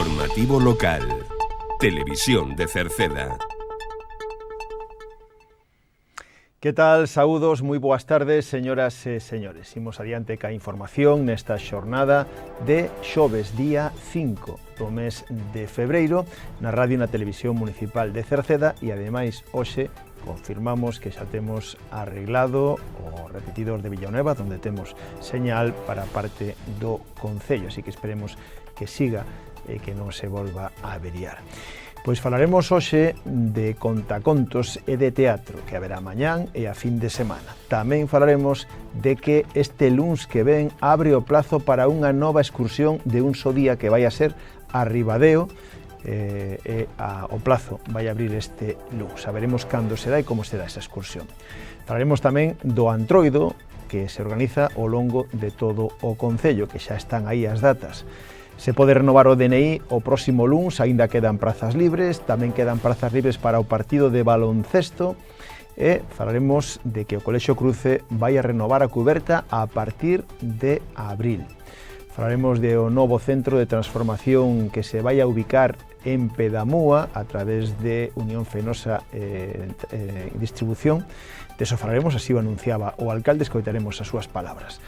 Informativo local. Televisión de Cerceda. Que tal? Saúdos, moi boas tardes, señoras e señores. Imos adiante ca información nesta xornada de xoves, día 5 do mes de febreiro, na radio e na televisión municipal de Cerceda, e ademais hoxe confirmamos que xa temos arreglado o repetidor de Villanueva, onde temos señal para parte do Concello, así que esperemos que siga e que non se volva a averiar. Pois falaremos hoxe de contacontos e de teatro que haberá mañán e a fin de semana. Tamén falaremos de que este luns que ven abre o plazo para unha nova excursión de un só día que vai a ser a Ribadeo, o plazo vai abrir este luns. Saberemos cando será e como será esa excursión. Falaremos tamén do Antroido, que se organiza ao longo de todo o Concello, que xa están aí as datas. Se pode renovar o DNI o próximo luns, aínda quedan prazas libres, tamén quedan prazas libres para o partido de baloncesto, e falaremos de que o Colexio Cruce vai a renovar a cuberta a partir de abril. Falaremos do novo centro de transformación que se vai a ubicar en Pedamúa a través de Unión Fenosa Distribución. Deso falaremos, así o anunciaba o alcalde, escoitaremos as súas palabras.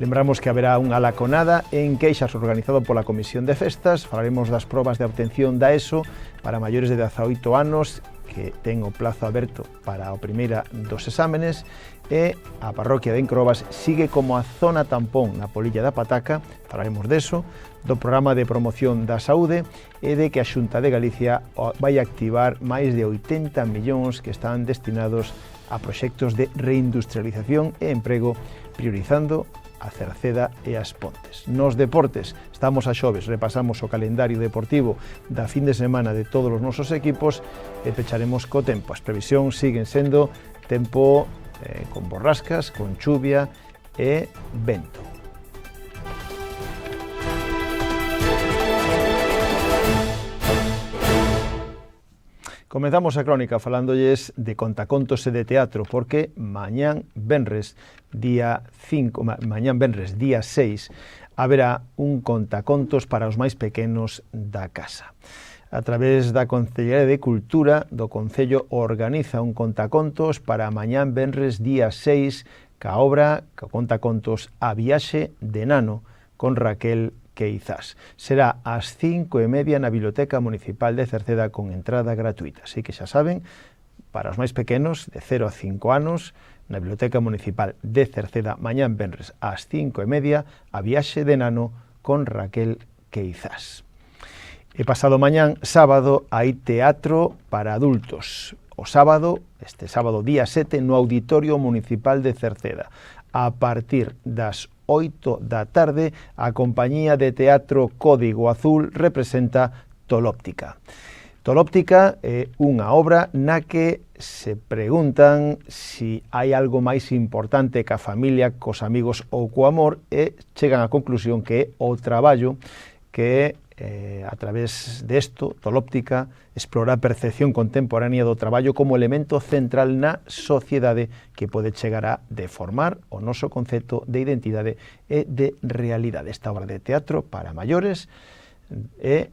Lembramos que haberá unha laconada en Queixas organizado pola Comisión de Festas. Falaremos das probas de obtención da ESO para maiores de 18 anos, que ten o plazo aberto para a primeira dos exámenes, e a parroquia de Encrobas sigue como a zona tampón na Polilla da Pataca. Falaremos deso, do programa de promoción da saúde e de que a Xunta de Galicia vai activar máis de 80 millóns que están destinados a proxectos de reindustrialización e emprego, priorizando a Cerceda e as Pontes. Nos deportes, estamos a xoves, repasamos o calendario deportivo da fin de semana de todos os nosos equipos e pecharemos co tempo. As previsións siguen sendo tempo con borrascas, con chuvia e vento. Comezamos a crónica falándolles de contacontos e de teatro, porque mañán venres día 6, haberá un contacontos para os máis pequenos da casa. A través da Concellería de Cultura do Concello organiza un contacontos para mañán venres día 6, ca obra, ca contacontos A Viaxe de Nano, con Raquel Queizás. Será ás 5:30 na Biblioteca Municipal de Cerceda con entrada gratuita. Así que xa saben, para os máis pequenos, de 0 a 5 anos, na Biblioteca Municipal de Cerceda, mañán venres ás 5:30, A Viaxe de Nano con Raquel Queizás. E pasado mañán, sábado, hai teatro para adultos. O sábado, este sábado día 7, no Auditorio Municipal de Cerceda. A partir das 8 da tarde, a compañía de teatro Código Azul representa Tolóptica. Tolóptica é unha obra na que se preguntan si hai algo máis importante ca familia, cos amigos ou co amor, e chegan á conclusión que é o traballo que a través desto, Tolóptica explora a percepción contemporánea do traballo como elemento central na sociedade que pode chegar a deformar o noso concepto de identidade e de realidade. Esta obra de teatro para maiores é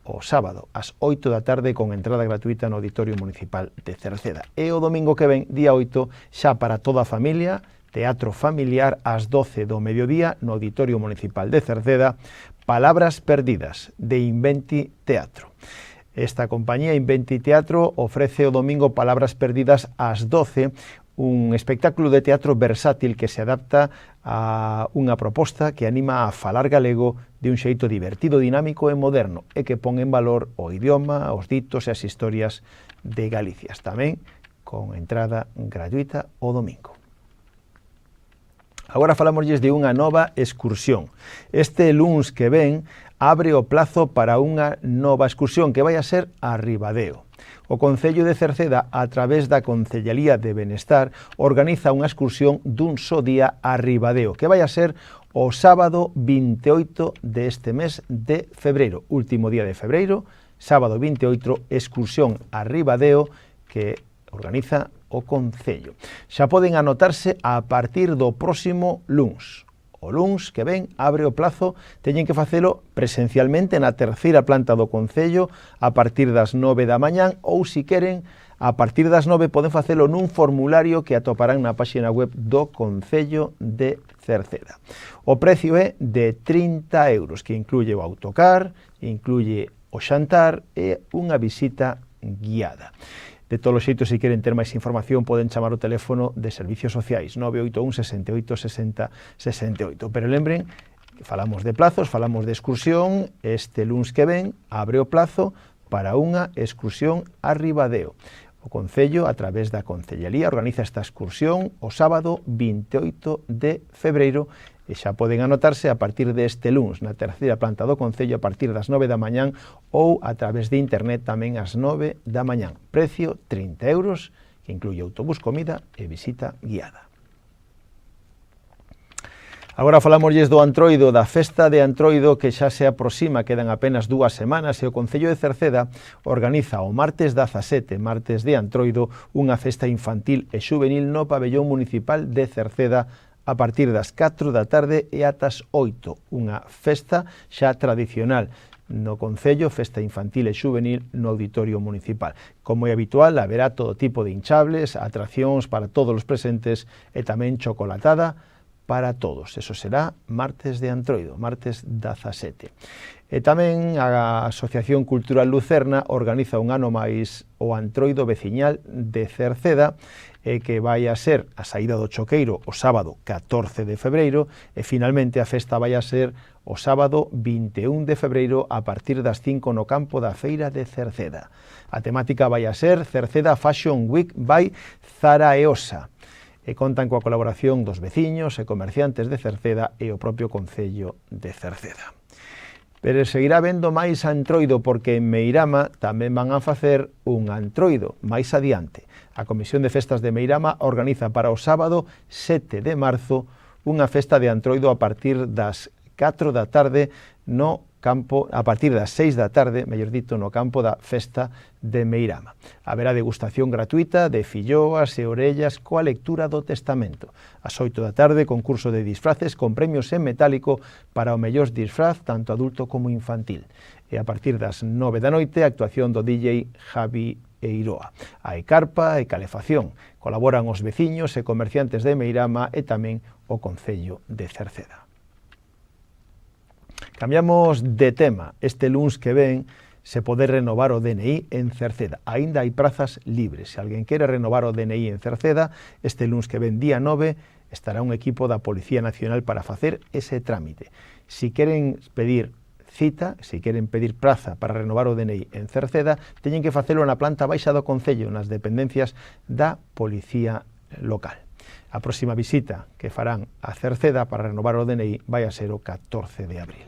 o sábado ás 8 da tarde con entrada gratuita no Auditorio Municipal de Cerceda. E o domingo que ven, día 8, xa para toda a familia, teatro familiar ás 12 do mediodía no Auditorio Municipal de Cerceda, Palabras Perdidas, de Inventi Teatro. Esta compañía Inventi Teatro ofrece o domingo Palabras Perdidas ás 12, un espectáculo de teatro versátil que se adapta a unha proposta que anima a falar galego de un xeito divertido, dinámico e moderno, e que pon en valor o idioma, os ditos e as historias de Galicia. Tamén con entrada gratuita o domingo. Agora falámosles de unha nova excursión. Este luns que ven abre o plazo para unha nova excursión que vai a ser a Ribadeo. O Concello de Cerceda, a través da Concellería de Benestar, organiza unha excursión dun só día a Ribadeo, que vai a ser o sábado 28 deste mes de febreiro. Último día de febreiro, sábado 28, excursión a Ribadeo, que organiza o Concello. Xa poden anotarse a partir do próximo luns. O luns que ven abre o plazo, teñen que facelo presencialmente na terceira planta do Concello a partir das 9 da mañán ou, se queren, a partir das 9 poden facelo nun formulario que atoparán na páxina web do Concello de Cerceda. O precio é de 30 euros, que incluye o autocar, incluye o xantar e unha visita guiada. De todos os xeitos, se queren ter máis información, poden chamar o teléfono de Servicios Sociais 981 68 60 68. Pero lembren, falamos de plazos, falamos de excursión. Este luns que ven abre o plazo para unha excursión a Ribadeo. O Concello, a través da Concellería, organiza esta excursión o sábado 28 de febreiro e xa poden anotarse a partir deste luns na terceira planta do Concello a partir das 9 da mañán ou a través de internet tamén ás 9 da mañán. Precio 30 euros, que incluye autobús, comida e visita guiada. Agora falámosles do Antroido, da festa de Antroido que xa se aproxima, quedan apenas 2 semanas, e o Concello de Cerceda organiza o martes 17, martes de Antroido, unha festa infantil e xuvenil no pabellón municipal de Cerceda a partir das 4 da tarde e atas 8, unha festa xa tradicional no Concello, festa infantil e xuvenil no Auditorio Municipal. Como é habitual, haberá todo tipo de hinchables, atraccións para todos os presentes e tamén chocolatada para todos. Eso será martes de Antroido, martes 17. E tamén a Asociación Cultural Lucerna organiza un ano máis o Antroido Veciñal de Cerceda, que vai a ser a saída do Choqueiro o sábado 14 de febreiro e finalmente a festa vai a ser o sábado 21 de febreiro a partir das 5 no campo da Feira de Cerceda. A temática vai a ser Cerceda Fashion Week by Zara e Osa, e contan coa colaboración dos veciños e comerciantes de Cerceda e o propio Concello de Cerceda. Pero seguirá vendo máis Antroido, porque en Meirama tamén van a facer un Antroido máis adiante. A Comisión de Festas de Meirama organiza para o sábado 7 de marzo unha festa de Antroido a partir das 4 da tarde no campo, a partir das 6 da tarde, mellor dito, no campo da festa de Meirama. Haberá degustación gratuita de filloas e orellas coa lectura do testamento. Ás 8 da tarde, concurso de disfraces con premios en metálico para o mellor disfraz, tanto adulto como infantil. E a partir das 9 da noite, actuación do DJ Javi Eiroa. Hai carpa e calefacción. Colaboran os veciños e comerciantes de Meirama e tamén o Concello de Cerceda. Cambiamos de tema. Este luns que ven se pode renovar o DNI en Cerceda. Aínda hai prazas libres. Se alguén quere renovar o DNI en Cerceda, este luns que ven, día 9, estará un equipo da Policía Nacional para facer ese trámite. Si queren pedir cita, se queren pedir praza para renovar o DNI en Cerceda, teñen que facelo na planta baixa do Concello, nas dependencias da Policía Local. A próxima visita que farán a Cerceda para renovar o DNI vai a ser o 14 de abril.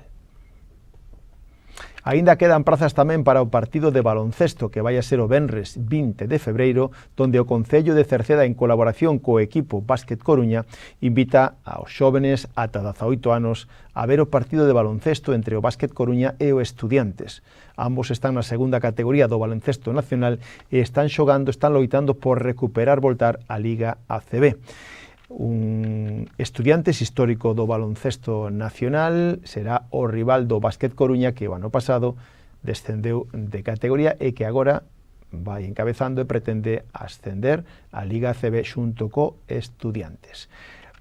Aínda quedan prazas tamén para o partido de baloncesto que vai a ser o venres 20 de febreiro, donde o Concello de Cerceda, en colaboración co equipo Básquet Coruña, invita aos xóvenes ata 18 anos a ver o partido de baloncesto entre o Básquet Coruña e o Estudiantes. Ambos están na segunda categoría do baloncesto nacional e están loitando por recuperar voltar a Liga ACB. Un Estudiantes histórico do baloncesto nacional será o rival do Básquet Coruña, que o ano pasado descendeu de categoría e que agora vai encabezando e pretende ascender a Liga ACB xunto co Estudiantes.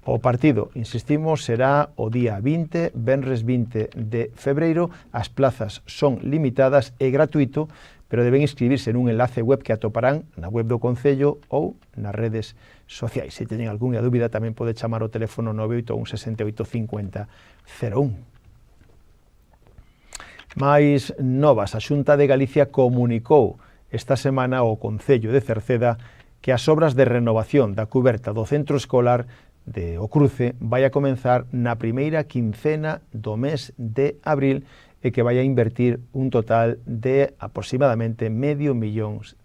O partido, insistimos, será o día 20, venres 20 de febreiro. As plazas son limitadas e gratuito, pero deben inscribirse nun enlace web que atoparán na web do Concello ou nas redes sociais. Se teñen algunha dúbida, tamén pode chamar o teléfono 981 68 50 01. Mais novas, a Xunta de Galicia comunicou esta semana ao Concello de Cerceda que as obras de renovación da cuberta do centro escolar de O Cruce vai a comenzar na primeira quincena do mes de abril e que vai a invertir un total de aproximadamente €500,000.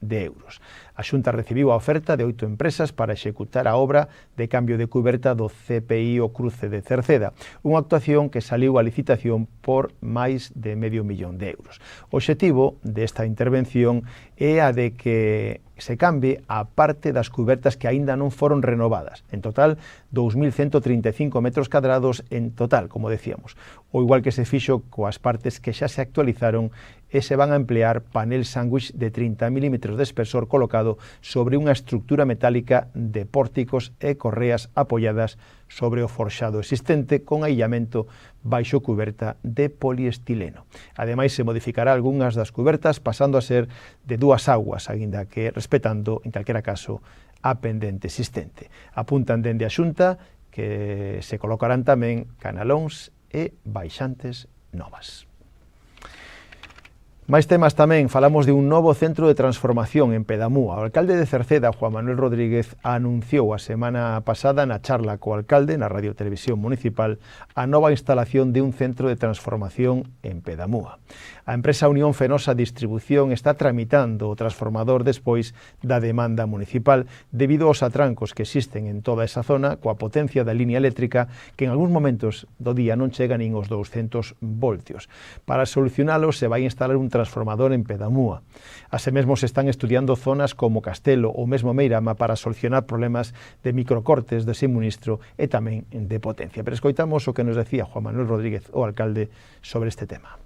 A Xunta recibiu a oferta de 8 empresas para executar a obra de cambio de cuberta do CPI o cruce de Cerceda, unha actuación que saliu a licitación por máis de €500.000. O obxectivo desta intervención é a de que se cambie a parte das cubertas que aínda non foron renovadas. En total, 2.135 metros cadrados en total, como decíamos. O igual que se fixo coas partes que xa se actualizaron e se van a emplear panel sándwich de 30 mm de espesor colocado sobre unha estructura metálica de pórticos e correas apoiadas sobre o forxado existente con aillamento baixo cuberta de poliestileno. Ademais, se modificará algunhas das cubertas pasando a ser de 2 augas, aínda que respetando, en calquera caso, a pendente existente. Apuntan dende a Xunta que se colocarán tamén canalóns e baixantes novas. Máis temas tamén, falamos de un novo centro de transformación en Pedamúa. O alcalde de Cerceda, Juan Manuel Rodríguez, anunciou a semana pasada na charla co alcalde na Radio Televisión Municipal a nova instalación de un centro de transformación en Pedamúa. A empresa Unión Fenosa Distribución está tramitando o transformador despois da demanda municipal debido aos atrancos que existen en toda esa zona coa potencia da línea eléctrica que en algúns momentos do día non chega nin aos 200 voltios. Para solucionalo se vai instalar un transformador en Pedamúa. Así mesmo se están estudiando zonas como Castelo ou mesmo Meirama para solucionar problemas de microcortes de suministro e tamén de potencia. Pero escoitamos o que nos decía Juan Manuel Rodríguez, o alcalde, sobre este tema.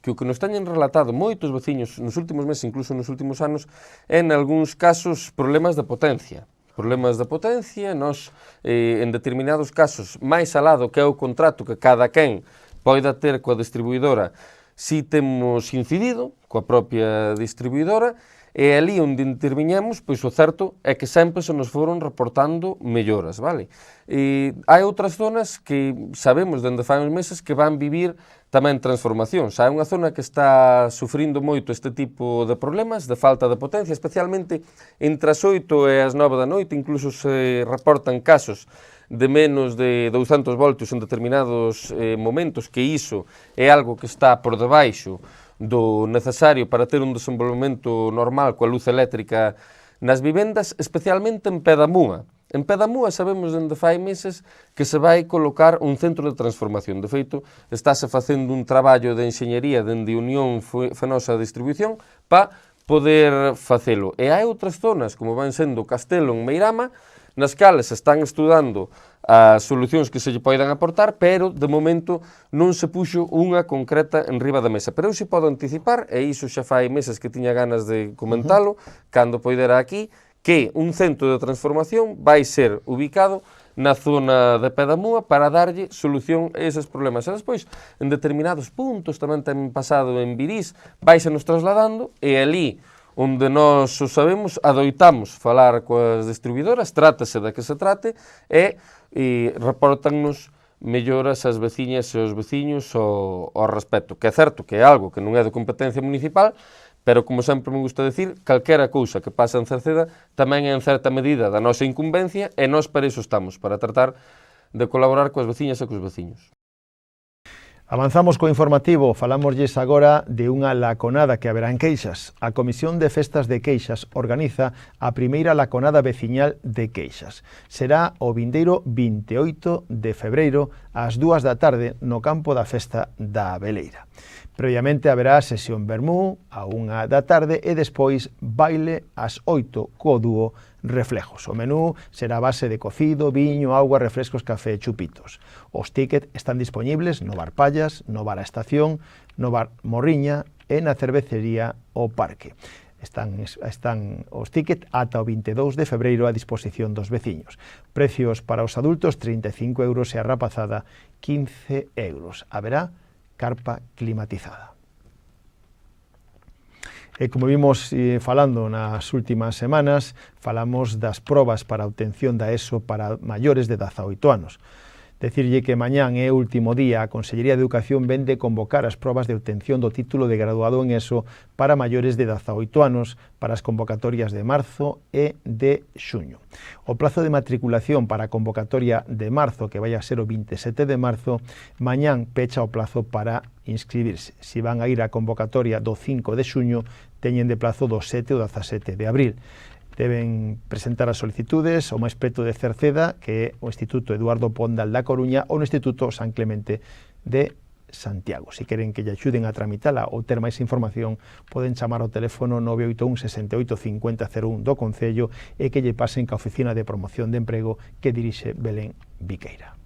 Que o que nos teñen relatado moitos veciños nos últimos meses, incluso nos últimos anos, é en algúns casos problemas de potencia. Problemas de potencia, nós en determinados casos, máis alado que é o contrato que cada quen poida ter coa distribuidora, si temos incidido coa propia distribuidora, e ali onde interviñemos, pois o certo é que sempre se nos foron reportando melloras, vale? E hai outras zonas que sabemos dende fai uns meses que van vivir tamén transformacións. Hai unha zona que está sufrindo moito este tipo de problemas, de falta de potencia, especialmente entre as 8 e as 9 da noite, incluso se reportan casos de menos de 200 voltios en determinados momentos, que iso é algo que está por debaixo do necesario para ter un desenvolvemento normal coa luz eléctrica nas vivendas, especialmente en Pedamúa. En Pedamúa sabemos dende fai meses que se vai colocar un centro de transformación. De feito, estáse facendo un traballo de enxeñería dende Unión Fenosa Distribución para poder facelo. E hai outras zonas, como van sendo Castelo en Meirama, nas cales se están estudando as solucións que se lle poidan aportar, pero de momento non se puxo unha concreta en riba da mesa. Pero eu se podo anticipar, e iso xa fai meses que tiña ganas de comentalo, cando poidera aquí, que un centro de transformación vai ser ubicado na zona de Pedamúa para darlle solución a eses problemas. E despois, en determinados puntos, tamén ten pasado en Virís, vaise nos trasladando, e ali onde nós o sabemos, adoitamos falar coas distribuidoras, trátase da que se trate, e reportannos melloras as veciñas e os veciños ao respecto, que é certo que é algo que non é de competencia municipal, pero, como sempre me gusta decir, calquera cousa que pasa en Cerceda tamén é en certa medida da nosa incumbencia, e nós para iso estamos, para tratar de colaborar coas veciñas e cos veciños. Avanzamos co informativo, falámoslles agora de unha laconada que haberá en Queixas. A Comisión de Festas de Queixas organiza a primeira laconada veciñal de Queixas. Será o vindeiro 28 de febreiro ás 2 da tarde no campo da Festa da Abeleira. Previamente haberá sesión vermú a 1 da tarde e despois baile ás 8 co dúo Reflejos. O menú será a base de cocido, viño, agua, refrescos, café e chupitos. Os tíckets están dispoñibles no Bar Pallas, no Bar A Estación, no Bar Morriña e na cervecería O Parque. Están os tíckets ata o 22 de febreiro a disposición dos veciños. Precios para os adultos 35 euros e a rapazada 15 euros. Haberá carpa climatizada. E como vimos falando nas últimas semanas, falamos das probas para a obtención da ESO para maiores de 18 anos. Decirlle que mañán é o último día, a Consellería de Educación vende convocar as probas de obtención do título de graduado en ESO para maiores de 18 anos para as convocatorias de marzo e de xuño. O plazo de matriculación para a convocatoria de marzo, que vai a ser o 27 de marzo, mañán pecha o plazo para inscribirse. Si van a ir á convocatoria do 5 de xuño, teñen de plazo do 7 ou 17 de abril. Deben presentar as solicitudes o máis preto de Cerceda, que é o Instituto Eduardo Pondal da Coruña, ou no Instituto San Clemente de Santiago. Si queren que lle axuden a tramitala ou ter máis información, poden chamar ao teléfono 981 68 50 01 do Concello e que lle pasen ca Oficina de Promoción de Emprego que dirixe Belén Viqueira.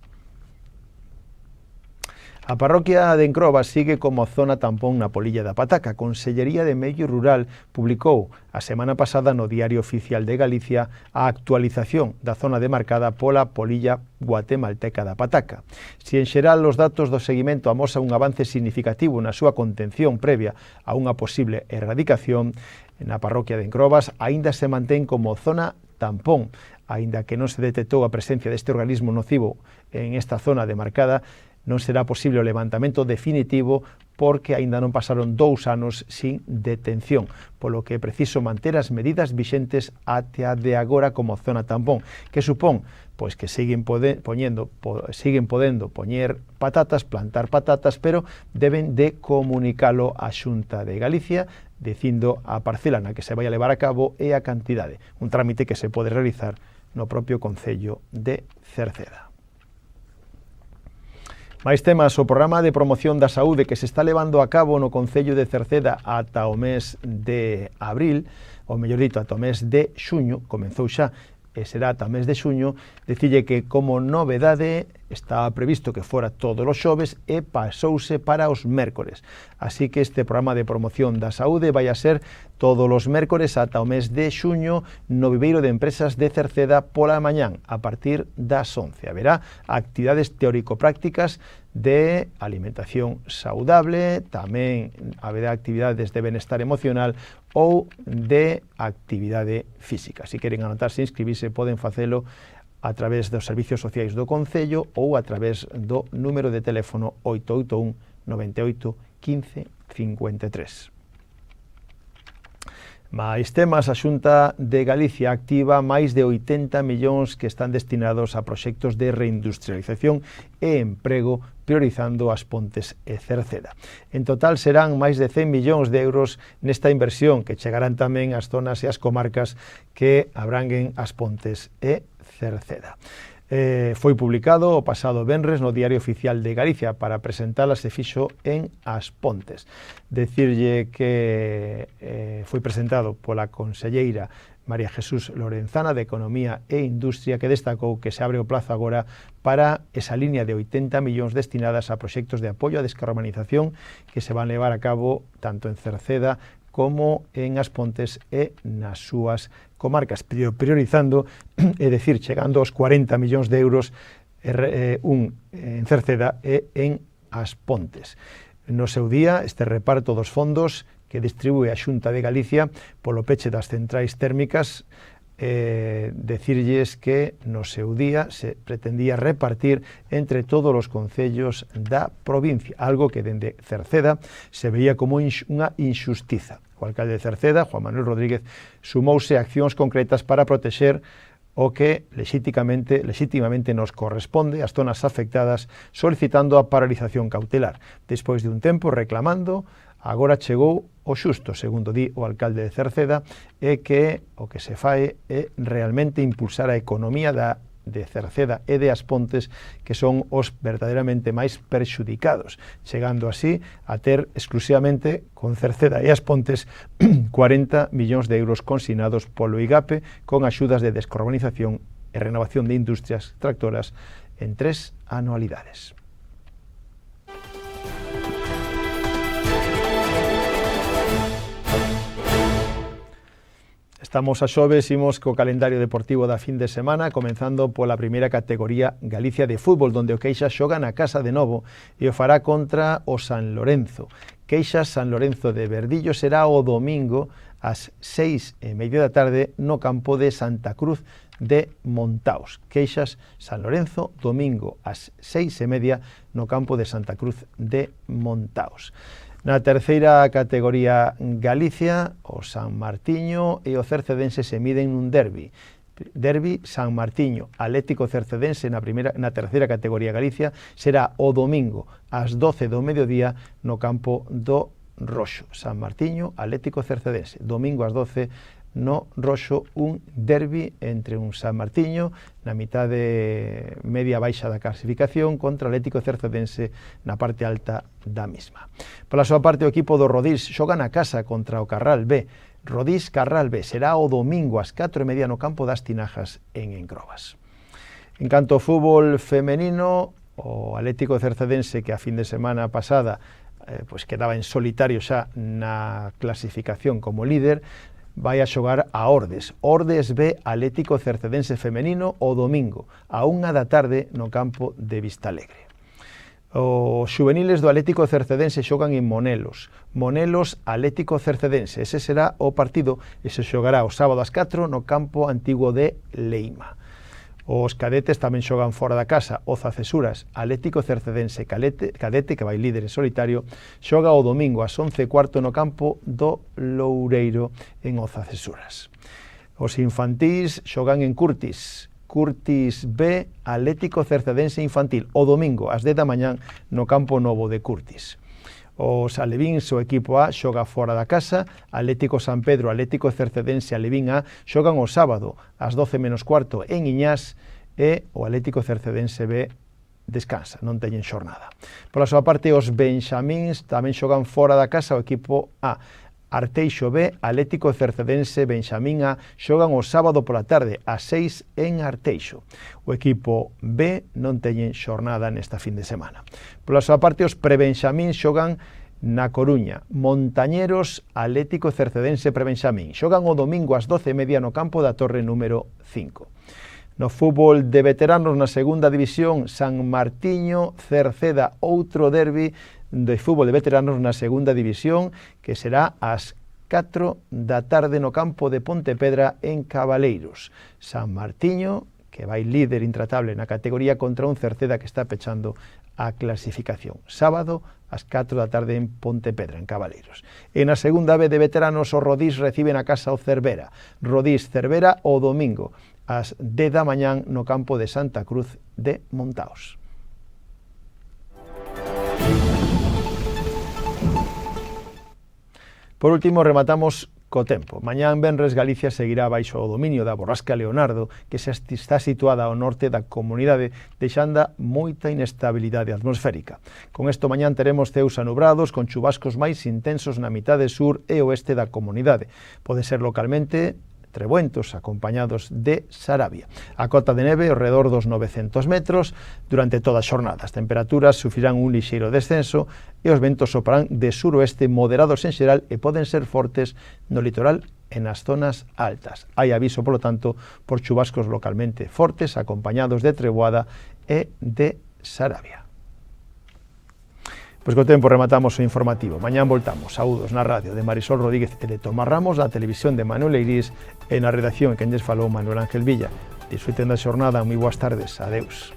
A parroquia de Encrobas sigue como zona tampón na polilla da Pataca. A Consellería de Medio Rural publicou a semana pasada no Diario Oficial de Galicia a actualización da zona demarcada pola polilla guatemalteca da Pataca. Si en xeral os datos do seguimento amosan un avance significativo na súa contención previa a unha posible erradicación, na parroquia de Encrobas aínda se mantén como zona tampón. Aínda que non se detectou a presencia deste organismo nocivo en esta zona demarcada, non será posible o levantamento definitivo porque aínda non pasaron 2 anos sin detención, polo que é preciso manter as medidas vixentes até a de agora como zona tampón, que supón pois que siguen podendo poñer patatas, plantar patatas, pero deben de comunicalo á Xunta de Galicia, dicindo a parcela na que se vai a levar a cabo e a cantidade, un trámite que se pode realizar no propio Concello de Cerceda. Máis temas, o programa de promoción da saúde que se está levando a cabo no Concello de Cerceda ata o mes de abril, ou mellor dito, ata o mes de xuño, comenzou xa e será ata o mes de xuño, decille que como novedade estaba previsto que fora todos os xoves e pasouse para os mércores. Así que este programa de promoción da saúde vai a ser todos os mércores ata o mes de xuño no Viveiro de Empresas de Cerceda pola mañán, a partir das 11. Haberá actividades teórico-prácticas de alimentación saudable, tamén haberá actividades de benestar emocional ou de actividade física. Se queren anotarse e inscribirse, poden facelo a través dos servicios sociais do Concello ou a través do número de teléfono 881 98 15 53. Mais temas, a Xunta de Galicia activa máis de 80 millóns que están destinados a proxectos de reindustrialización e emprego, priorizando As Pontes e Cerceda. En total serán máis de 100 millóns de euros nesta inversión, que chegarán tamén ás zonas e ás comarcas que abranguen As Pontes e Cerceda. Foi publicado o pasado venres no Diario Oficial de Galicia. Para presentala se fixo en As Pontes. Decirlle que foi presentado pola conselleira María Jesús Lorenzana de Economía e Industria, que destacou que se abre o plazo agora para esa línea de 80 millóns destinadas a proxectos de apoio á descarbonización que se van levar a cabo tanto en Cerceda como en As Pontes e nas súas comarcas, priorizando, é dicir, chegando aos 40 millóns de euros en Cerceda e en As Pontes. No seu día, este reparto dos fondos que distribúe a Xunta de Galicia polo peche das centrais térmicas, decirlles que no seu día se pretendía repartir entre todos os concellos da provincia, algo que dende Cerceda se veía como unha injustiza. O alcalde de Cerceda, Juan Manuel Rodríguez, sumouse a accións concretas para protexer o que legitimamente nos corresponde ás zonas afectadas, solicitando a paralización cautelar. Despois de un tempo reclamando, agora chegou o xusto, segundo di o alcalde de Cerceda, é que o que se fai é realmente impulsar a economía de Cerceda e de As Pontes, que son os verdadeiramente máis perxudicados, chegando así a ter exclusivamente con Cerceda e As Pontes 40 millóns de euros consignados polo IGAPE con axudas de descarbonización e renovación de industrias tractoras en 3 anualidades. Estamos a xoves, imos co calendario deportivo da fin de semana, comenzando pola primeira categoría Galicia de fútbol, donde o Queixas xoga na casa de novo e o fará contra o San Lorenzo. Queixas San Lorenzo de Verdillo será o domingo ás 6:30 da tarde no campo de Santa Cruz de Montaos. Queixas San Lorenzo, domingo ás 6:30 no campo de Santa Cruz de Montaos. Na terceira categoría Galicia, o San Martiño e o Cercedense se miden nun derbi. Derbi San Martiño, Atlético Cercedense na terceira categoría Galicia será o domingo ás 12 do mediodía no campo do Roxo. San Martiño, Atlético Cercedense, domingo ás 12 no Roxo un derbi entre un San Martiño na mitade media baixa da clasificación contra o Atlético Cercedense na parte alta da mesma. Pola súa parte, o equipo do Rodís xoga na casa contra o Carral B. Rodís Carral B será o domingo ás 4:30 no campo das Tinajas en Encrobas. En canto ao fútbol femenino, o Atlético Cercedense, que a fin de semana pasada pois quedaba en solitario xa na clasificación como líder, vai a xogar a Ordes. Ordes B Atlético Cercedense femenino o domingo a 1 da tarde no campo de Vistalegre. Os xuveniles do Atlético Cercedense xogan en Monelos. Monelos Atlético Cercedense. Ese será o partido e se xogará o sábado ás 4 no campo antigo de Leima. Os cadetes tamén xogan fora da casa. Oza Cesuras, Atlético Cercedense cadete, que vai líder en solitario, xoga o domingo ás 11:15 no campo do Loureiro en Oza Cesuras. Os infantís xogan en Curtis. Curtis B, Atlético Cercedense infantil, o domingo ás 10 da mañán no campo novo de Curtis. Os alevíns, o equipo A, xoga fora da casa. Atlético San Pedro, Atlético Cercedense Alevín A xogan o sábado ás 12:15 en Iñás e o Atlético Cercedense B descansa, non teñen xornada. Pola súa parte, os benxamíns tamén xogan fora da casa. O equipo A, Arteixo B, Atlético Cercedense Benxamín A xogan o sábado pola tarde ás 6 en Arteixo. O equipo B non teñen xornada nesta fin de semana. Pola súa parte, os prebenxamín xogan na Coruña. Montañeros Atlético Cercedense Prebenxamín xogan o domingo ás 12:30 no campo da Torre número 5. No fútbol de veteranos na segunda división, San Martiño Cerceda, outro derbi de fútbol de veteranos na segunda división, que será ás 4 da tarde no campo de Pontepedra en Cabaleiros. San Martiño, que vai líder intratable na categoría, contra un Cerceda que está pechando a clasificación. Sábado ás 4 da tarde en Pontepedra, en Cabaleiros. E na segunda B de veteranos, o Rodís recibe na casa o Cervera. Rodís Cervera o domingo ás 10 da mañán no campo de Santa Cruz de Montaos. Por último, rematamos co tempo. Mañán venres Galicia seguirá baixo o dominio da borrasca Leonardo, que se está situada ao norte da comunidade, deixando moita inestabilidade atmosférica. Con isto, mañán teremos ceus anubrados con chubascos máis intensos na mitade sur e oeste da comunidade. Pode ser localmente trebuentos acompañados de sarabia. A cota de neve ao redor dos 900 metros durante toda a xornada. As temperaturas sufrirán un lixeiro descenso e os ventos soprarán de suroeste moderados en xeral e poden ser fortes no litoral e nas zonas altas. Hai aviso, polo tanto, por chubascos localmente fortes acompañados de treboada e de sarabia. Pois co tempo rematamos o informativo. Mañán voltamos. Saúdos na radio de Marisol Rodríguez e de Tomás Ramos, na televisión de Manuel Eirís e na redacción que lles falou Manuel Ángel Villa. Disfruten da xornada, moi boas tardes. Adeus.